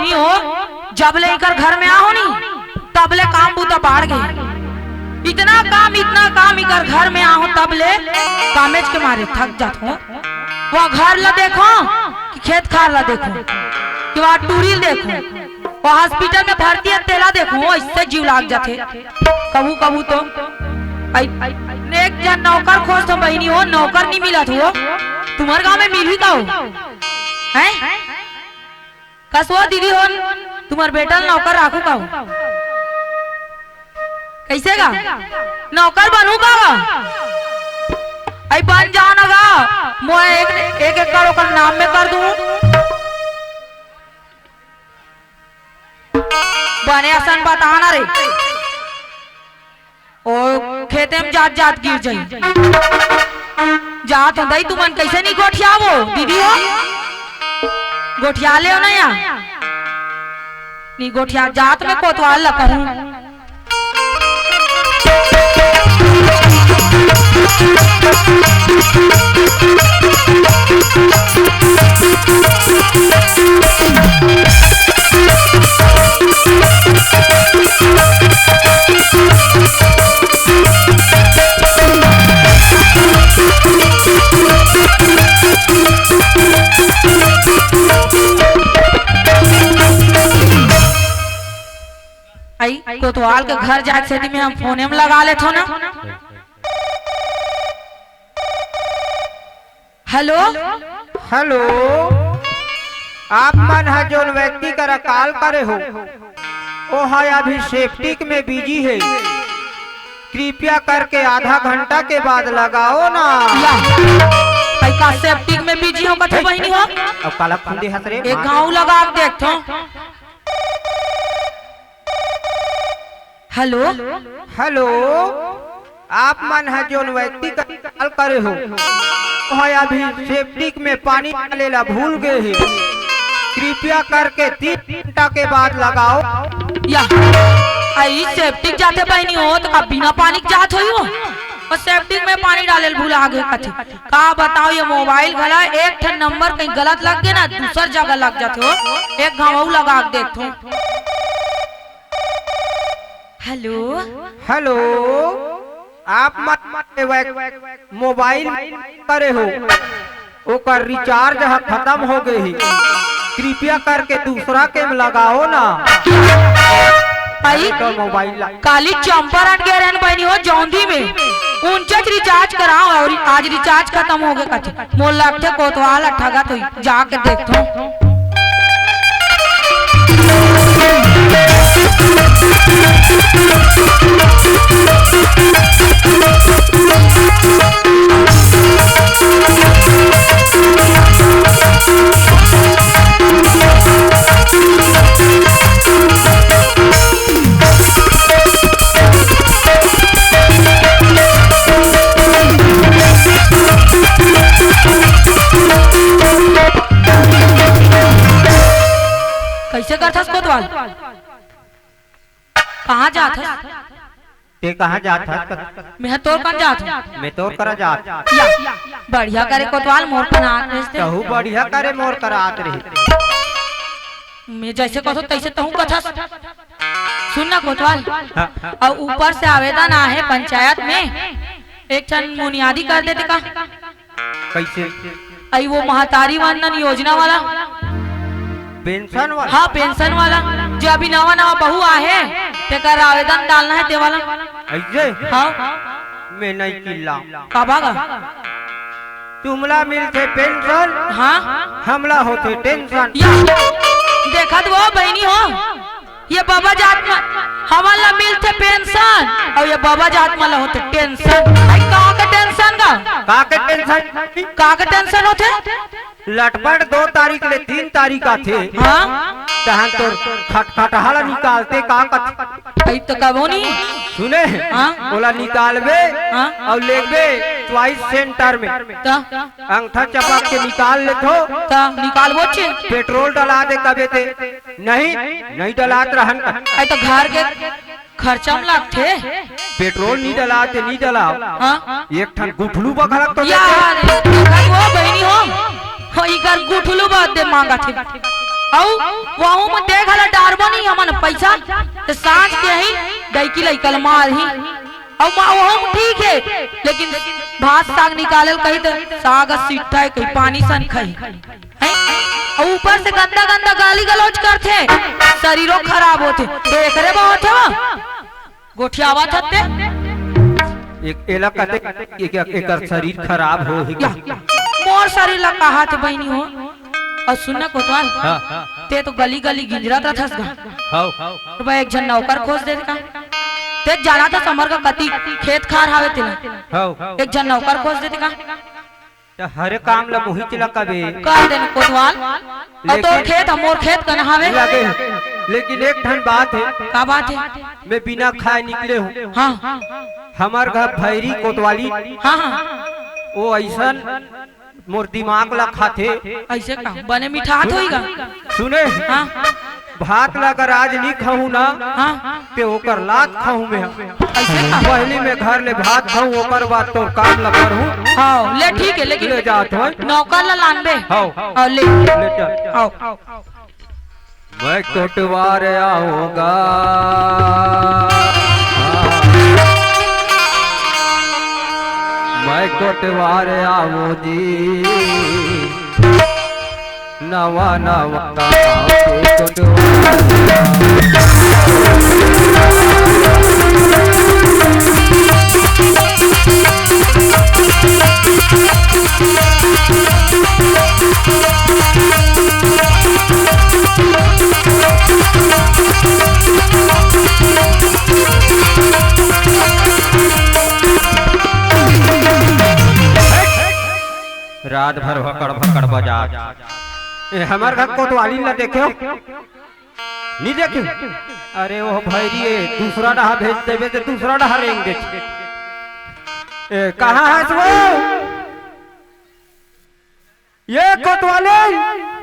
बहनी हो, जब लेकर घर में आओ नी तब ले काम बूता बढ़ गई। इतना काम इकर घर में आओ तब ले कामेज के मारे थक जात हो। वो घर ला देखो कि खेत खार ला देखो कि वहाँ टूरिल देखो, वो हॉस्पिटल में भर्ती है तेला देखो, इससे जीव लाग जाते कबू कबू। तो एक जन नौकर खोज तो बहनी हो, नौकर नहीं मिला हो। तुम्हारे गांव में मिली का हो हैं? कसवा दीदी हो, तुम्हारे बेटा नौकर राखू का हो? कैसे गा नौकर बनू का? बन जाओ ना गा, मैं एक एकड़ ओकर नाम में कर दूं। बने असन बताना रे, ओ खेते में जात जात गिर जाई जात दई। तू मन कैसे नहीं गोठियावो दीदी हो? गोठिया ले ना या नहीं गोठिया जात में कोतवाल ला कहूं। कोतवाल के घर जाके सेठी में हम फोने में लगा लेते हो ना। हेलो हेलो, आप मन है जो व्यक्ति का कॉल करे हो वो है अभी सेफ्टिक में बिजी है, कृपया करके आधा घंटा के बाद लगाओ ना। का सेफ्टिक में बिजी हो कथे बहनी हो? अब काला फंदे हंस रे, एक गाँव लगा के देखो। हेलो हेलो, आप मन है जो व्यक्ति का कॉल करे हो वो है अभी सेफ्टिक में पानी डालेला भूल गए है, कृपया करके 3 घंटा के बाद लगाओ। या आई सेफ्टिक जाते बहनी हो तो कब बिना पानी के जात होई हो? और सेफ्टिक में पानी डालेल भूल आगे कथे का बताओ। ये मोबाइल गला एक ठन नंबर कहीं गलत लग गए ना दूसर जगह लग जाते हो। एक गाँव लगा के देखो। हेलो हेलो, आप मोबाइल करे हो ओकर रिचार्ज खत्म हो गए ही, कृपया करके दूसरा के लगाओ ना। तो मोबाइल काली चंपर अट गए रहन बहनी हो जौंधी में उनसे रिचार्ज कराओ और आज रिचार्ज खत्म हो गए कथे मोल लगते कोतवाल ठगा तो जाके देखो। कैसे करथस कोतवाल? कहाँ जात है? ते कहाँ जात है? मैं तोर कहाँ जात हूँ? मैं तोर करा जात। बढ़िया करे कोतवाल मोर कनात रहे। तहु बढ़िया करे मोर करात रही। मैं जैसे कहो तैसे तहु कथस। सुनना कोतवाल, और ऊपर से आवेदन आहे पंचायत में एक ठन बुनियादी कर देते का? कैसे? आई वो महतारी वंदन योजना वाला पेंशन वाला? हाँ पेंशन वाला जो अभी नवा नवा बहू आहे तेकर आवेदन डालना है ते वाला। ऐसे? हाँ मैं नहीं किल्ला। काबागा तुमला मिलते पेंशन, हाँ हमला होते टेंशन। देखा तो वो बहनी हो, ये बाबा जात में हमारा मिलते पेंशन और ये बाबा जात में होते टेंशन। कहाँ का टेंशन का टेंशन होते? लटपट 2 तारीख ले 3 तारीख का थे। हाँ तो खटखटाला निकालते का तो कबो नहीं सुने? हाँ? बोला निकालबे हाँ? और लेबे चॉइस सेंटर में अंगठा चपक के निकाल ले तो निकालबो छे पेट्रोल डला दे कबे थे नहीं डलात रहन। तो घर के खर्चा में लगते पेट्रोल नहीं डलाते नहीं डलाओ। हाँ? एक ठन गुठलू बखलक तो यार वो बहनी हो इकर गुठलू बात दे मांगा थे औ वहू में देख हला डारबो नहीं हमन पैसा तो सांझ के ही गई लइकल मार ही और वहू ठीक है लेकिन भात साग निकालल कही तो साग सीठा है कहीं पानी सन खाई और ऊपर से गंदा गंदा गाली गलौज करते शरीरों खराब होते देख रहे बहुत है गोठियावा थते एक एला कहते एक शरीर खराब हो ही मोर शरीर ला कहा थे बहनी हो और सुनना कोतवाल ते तो गली गली गिंजरत रहस तो भाई एक जन नौकर खोज दे का ते जाना था समर का कति खेत खार हावे तेला एक जन नौकर खोज दे का हर काम ला मुही चला कबे कर देन कोतवाल और तो खेत मोर खेत कन हावे लेकिन एक ठन बात है का बात है मैं बिना खाए निकले हूँ हाँ हमार घर भैरी कोतवाली हाँ हाँ वो ऐसा मोर दिमाग ला खाते ऐसे का बने मिठात होईगा सुने हाँ भात ला कर आज नहीं खाऊं ना हाँ ते ओकर लात खाऊं मैं ऐसे का पहली में घर ले भात खाऊं ओकर बाद तो काम ला करूं हाँ ले ठीक है लेकिन ले जात हो नौकर ला लानबे हाँ ले चल आओ मैं कोटवार आऊंगा मैं कोटवार आऊं जी नवा नवा रात भर भकड़ भकड़ बजा हमार घर कोतवाली ना देखे नहीं देखे अरे वो भैरिए दूसरा डहा भेज देवे तो दूसरा डहा रेंग दे कहाँ है वो ये कोतवाली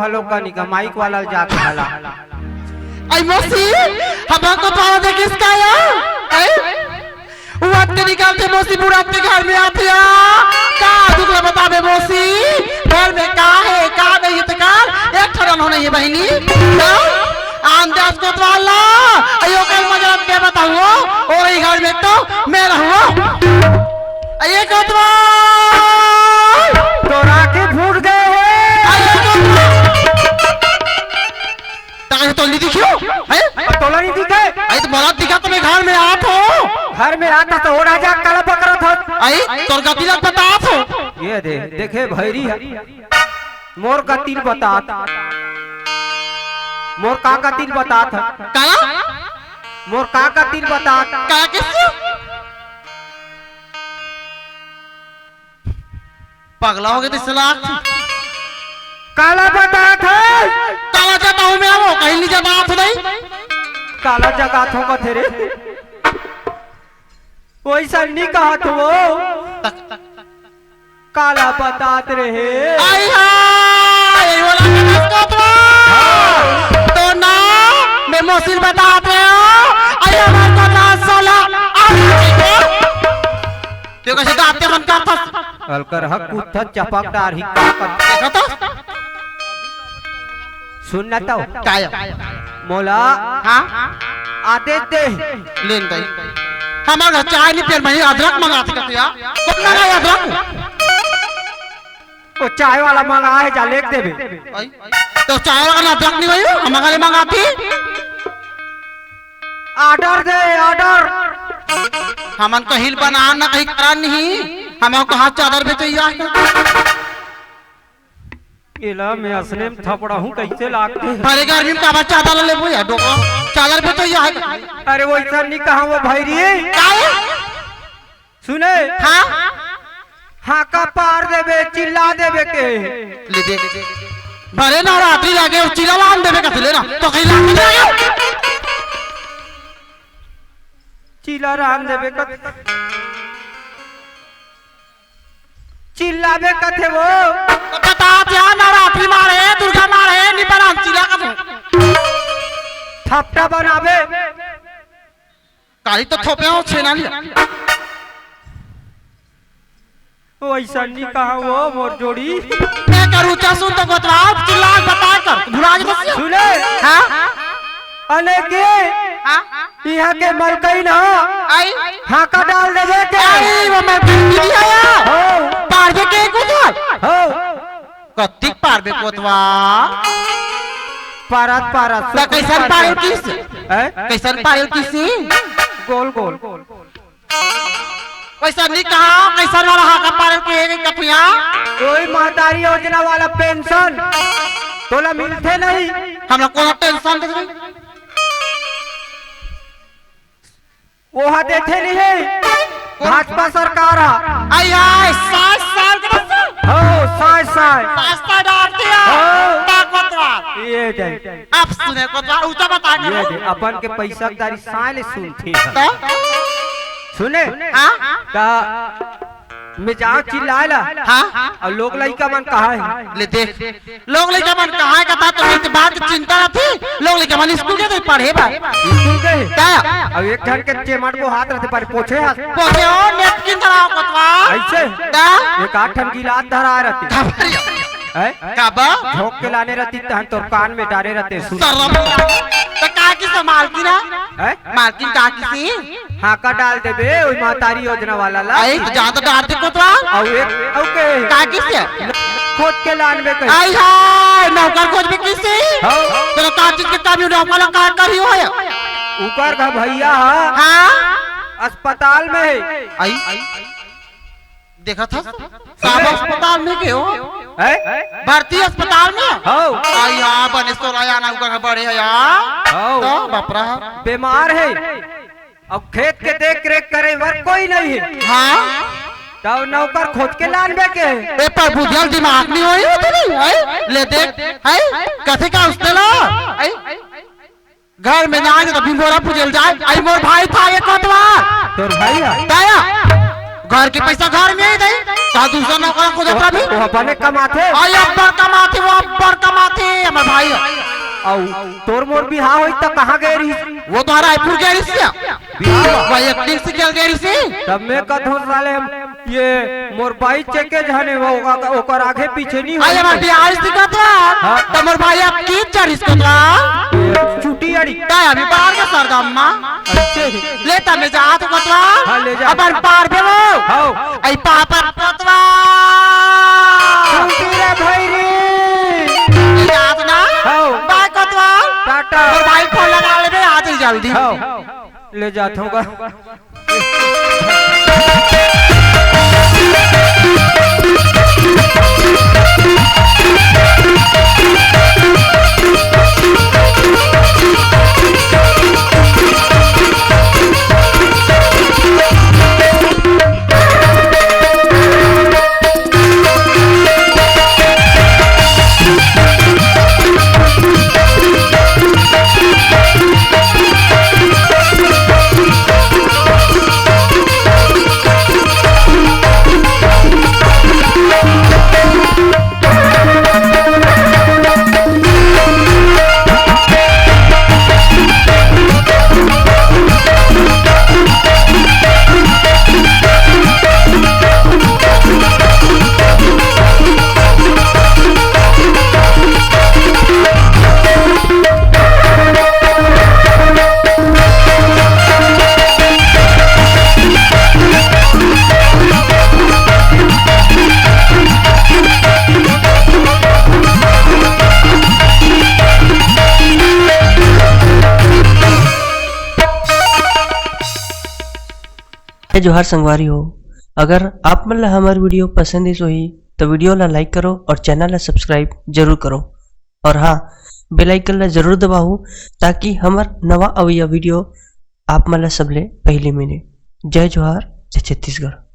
हलो कनी का माइक वाला जाके हला आई मौसी हम को पावा दे किसका या वो तेरी निकालते मौसी पूरा अपने घर में आते या का दुखला बता दे मौसी घर में का है का नहीं तो कार एक ठरन होने ये बहनी आंदाज को वाला अयो कल मजा पे बताओ और ये घर में तो मैं रहूं अये कोतवा तो राखे फूट गए तो नहीं दिखियो है तोला नहीं दिखे आई तो बरात दिखा तो मैं घर में आप हो घर में आता तो ओढ़ा जा काला पकड़ा था आई तोर का तिलक बता आप हो ये देखे भैरी है मोर का तिल बता मोर का तिल बता था काला मोर का तिल बता का किस पगला हो गए तो सलाह काला बता था काला जाता हूँ मैं वो कहीं नहीं जाता आप नहीं काला जगा थो का तेरे वैसा नहीं कहा तो वो काला बतात रहे आई हाय वाला किसका तो ना मैं मौसिल बताते हो आई हमारे को ना साला तो कैसे गाते मन का फस अलकर हक कुत्ता चपकदार ही काकत देखा तो सुनना तो काया मोला हाँ आते थे लेन दे हमारा चाय नहीं पियर मैं अदरक मंगाते कहते यार कब मंगाया अदरक वो चाय वाला मंगा है जा लेक देबे तो चाय वाला अदरक नहीं भाई हमारे लिए मंगाती ऑर्डर दे ऑर्डर हमन कहीं बना ना कहीं करा नहीं हमें कहा चादर भी चाहिए इला मैं असने में थपड़ा हूँ कैसे लागते भरे गर्मी में काबा चादर ले बोया डोको चादर भी चाहिए अरे वो ऐसा नहीं कहा वो भाई रे काहे सुने हाँ हाँ का पार देवे चिल्ला देवे के ले देख भरे नवरात्रि लागे चिल्ला बांध देवे का ले ना तो कहीं लागे चिल्ला राम देवे का चिल्लावे कथे वो तो बता क्या नवरात्रि मारे दुर्गा मारे निपरा चिल्ला का थपटा बनावे काली तो थोपे हो छेना लिया वो ऐसा नहीं कहा वो मोर जोड़ी मैं करूँ सुन तो बतलाओ चिल्ला बता कर भुला जा सुने हाँ अने के यहाँ के मलकई ना आई हाँ का डाल देवे के आई वो मैं नहीं आया हो पारबे के कोतवा हो कत्तिक पारबे कोतवा पारत पारत तो कैसन पायल किस हैं कैसन पायल किसी गोल गोल कैसा नहीं कहा कैसन वाला हा का पायल के कपिया कोई महतारी योजना वाला पेंशन तोला मिलते नहीं हम लोग को टेंशन दे वो हा देते नहीं है भाजपा सरकार आई आई 60 साल के बच्चे हो साय साय रास्ता डाल दिया हो। कोतवा ये दे आप सुने कोतवा ऊंचा बता ये करो दे अपन के पैसा दारी साले सुनती तो है सुने हां का मैं जाओ चिल्लाला हां और लोग लइका मन कहा है ले देख लोग लइका मन कहां का था तो इस बात की चिंता न थी लोग लइका मन स्कूल के तो पढ़े बा स्कूल गए क्या अब एक ठन के चेमट को हाथ रहते पर पोछे हाथ पोके ओ नेपकिन धराओ कोतवा ऐसे का एक आठ ठन गिलास धरा रहते खबरिया हैं काबा झोंक के लाने रहती तहन तो कान में डाले रहते सुन शर्म तो का की संभाल की ना हैं मार्किन का की सी हाँ का डाल देबे ओई महतारी योजना वाला ला आई तो जा तो डालते कोतवा और एक ओके का की से खोद के लान में कहीं आई हाय नौकर खोज भी किसी हाँ तो का चीज के काम नौकर का करी हो ऊपर का भैया हा हां अस्पताल में है आई देखा था साहब अस्पताल में के हो हैं भर्ती अस्पताल में हो आई हां बनेश्वर आया ना ऊपर बड़े यार हो तो बापरा बीमार है अब खेत के देख रेख करे वर कोई नहीं है हां तो नौकर खोज के लान में के है ए पर बुझल दिमाग नहीं होई होती नहीं है ले देख है कथे का उसने ला है घर में ना आए तो बिंगोरा पुजल जाए आई मोर भाई था ये कोतवा तोर भैया दया घर के पैसा घर में ही दे का दूसरा नौकर को देता भी वो अपने कमाते आई अब्बर कमाते वो अब्बर कमाते हमार भाई और तोर मोर बिहार होई तो कहाँ गए रही वो तो रायपुर गए रिसिया बिहार वो एक दिन से चल गए रिसी तब मैं कथों साले हम ये मोर बाई चेके जाने वो ओकर आगे पीछे नहीं आई हमार बिहार से कतवा हाँ। तो मोर भाई अब की चरिस कतवा छुट्टी अड़ी दया भी बाहर के सरदम्मा अच्छे लेता में जा तो कतवा हाँ, ले जा। अपन पार पे वो हां आई पापा कतवा छुट्टी रे भाई रे याद ना हां बाय कतवा टाटा मोर भाई फोन लगा ले आ जा जल्दी हां ले जाता हूँ जोहार संगवारी हो अगर आप मन ला हमार वीडियो पसंद इस होही तो वीडियो ला लाइक करो और चैनल ला सब्सक्राइब जरूर करो। और हाँ, बेल आइकन ला जरूर दबाओ ताकि हमार नवा अवैया वीडियो आप मन ला सबले पहले मिले। जय जोहार, जय छत्तीसगढ़।